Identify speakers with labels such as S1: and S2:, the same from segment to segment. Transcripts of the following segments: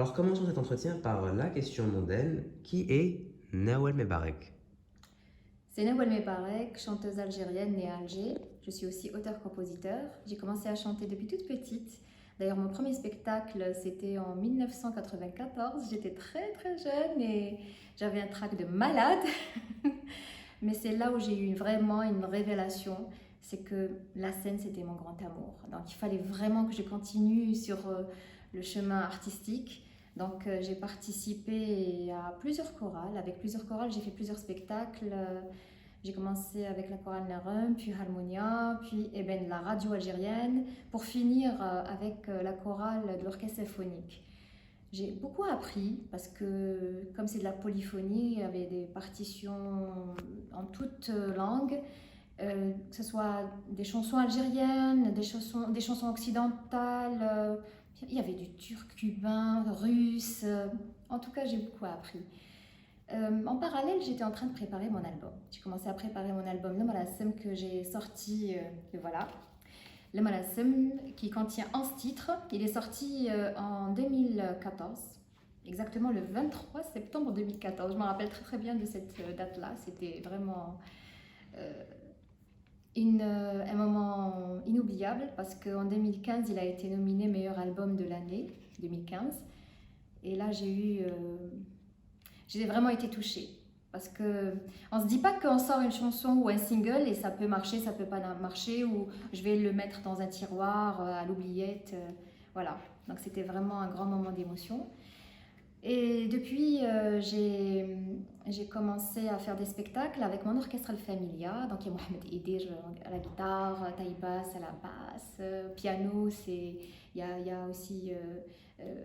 S1: Alors commençons cet entretien par la question mondaine, qui est Nawal Mebarek?
S2: C'est Nawal Mebarek, chanteuse algérienne née à Alger. Je suis aussi auteur-compositeur. J'ai commencé à chanter depuis toute petite. D'ailleurs, mon premier spectacle, c'était en 1994. J'étais très très jeune et j'avais un trac de malade. Mais c'est là où j'ai eu vraiment une révélation. C'est que la scène, c'était mon grand amour. Donc il fallait vraiment que je continue sur le chemin artistique. Donc j'ai participé à plusieurs chorales. Avec plusieurs chorales, j'ai fait plusieurs spectacles. J'ai commencé avec la chorale Narum, puis Harmonia, puis Eben, la radio algérienne, pour finir avec la chorale de l'orchestre symphonique. J'ai beaucoup appris parce que comme c'est de la polyphonie, il y avait des partitions en toutes langues, que ce soit des chansons algériennes, des chansons occidentales, il y avait du turc, cubain, russe, en tout cas j'ai beaucoup appris. En parallèle, j'étais en train de préparer mon album. J'ai commencé à préparer mon album Le Malassem que j'ai sorti, voilà. Le Malassem qui contient 11 titres. Il est sorti en 2014, exactement le 23 septembre 2014. Je me rappelle très très bien de cette date-là. C'était vraiment un moment inoubliable parce qu'en 2015, il a été nominé meilleur album de l'année 2015. Et là, j'ai vraiment été touchée. Parce que on se dit pas qu'on sort une chanson ou un single et ça peut marcher, ça peut pas marcher, ou je vais le mettre dans un tiroir à l'oubliette. Voilà. Donc c'était vraiment un grand moment d'émotion. Et depuis, j'ai commencé à faire des spectacles avec mon orchestre Al Familia. Donc il y a Mohamed Idir à la guitare, Taïbas à la basse, piano, il y a aussi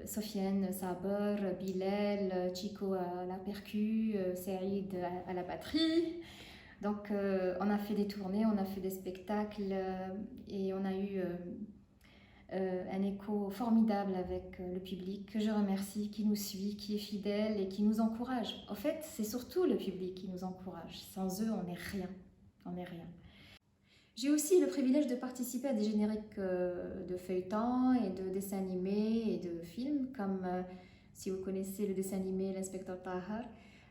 S2: Sofiane Saber, Bilal, Chico à la percu, Saïd à la batterie. Donc on a fait des tournées, on a fait des spectacles et on a eu un écho formidable avec le public que je remercie, qui nous suit, qui est fidèle et qui nous encourage. En fait, c'est surtout le public qui nous encourage. Sans eux, on n'est rien. On n'est rien. J'ai aussi le privilège de participer à des génériques de feuilletons et de dessins animés et de films, comme si vous connaissez le dessin animé L'inspecteur Tahar.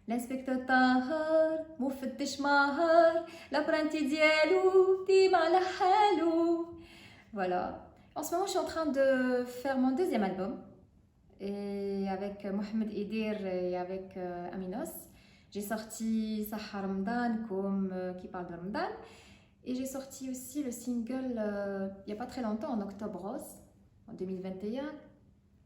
S2: L'inspecteur Tahar, مفتش ماهر, l'apprenti dialou, dima la halou. Voilà. En ce moment, je suis en train de faire mon deuxième album et avec Mohamed Idir et avec Aminos. J'ai sorti Sahar Ramadan comme qui parle de Ramadan. Et j'ai sorti aussi le single il n'y a pas très longtemps, en octobre rose, en 2021,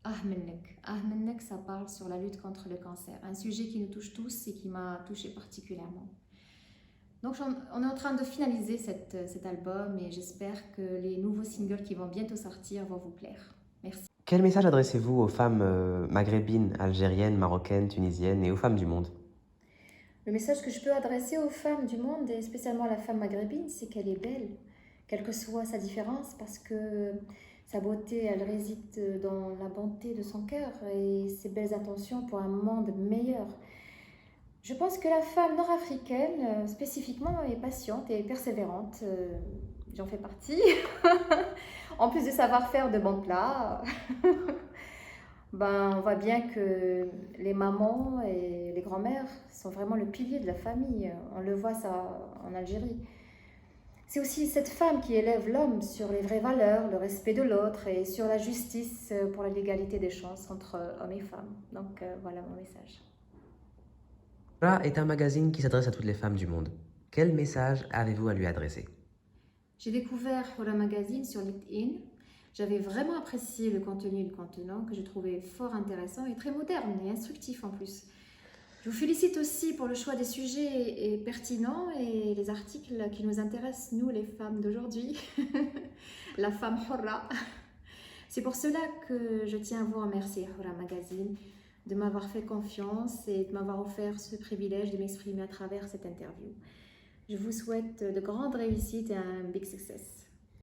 S2: Ahmennek. Ahmennek, ça parle sur la lutte contre le cancer, un sujet qui nous touche tous et qui m'a touchée particulièrement. Donc on est en train de finaliser cet album et j'espère que les nouveaux singles qui vont bientôt sortir vont vous plaire. Merci.
S1: Quel message adressez-vous aux femmes maghrébines, algériennes, marocaines, tunisiennes et aux femmes du monde?
S2: Le message que je peux adresser aux femmes du monde, et spécialement à la femme maghrébine, c'est qu'elle est belle, quelle que soit sa différence, parce que sa beauté, elle réside dans la bonté de son cœur et ses belles intentions pour un monde meilleur. Je pense que la femme nord-africaine, spécifiquement, est patiente et persévérante. J'en fais partie. En plus de savoir faire de bons plats, on voit bien que les mamans et les grands-mères sont vraiment le pilier de la famille. On le voit ça en Algérie. C'est aussi cette femme qui élève l'homme sur les vraies valeurs, le respect de l'autre et sur la justice pour l'égalité des chances entre hommes et femmes. Donc voilà mon message.
S1: Là est un magazine qui s'adresse à toutes les femmes du monde. Quel message avez-vous à lui adresser?
S2: J'ai découvert Hora Magazine sur LinkedIn. J'avais vraiment apprécié le contenu et le contenant que je trouvais fort intéressant et très moderne et instructif en plus. Je vous félicite aussi pour le choix des sujets pertinents et les articles qui nous intéressent, nous les femmes d'aujourd'hui, la femme Hora. C'est pour cela que je tiens à vous remercier, Hora Magazine, de m'avoir fait confiance et de m'avoir offert ce privilège de m'exprimer à travers cette interview. Je vous souhaite de grandes réussites et un big success.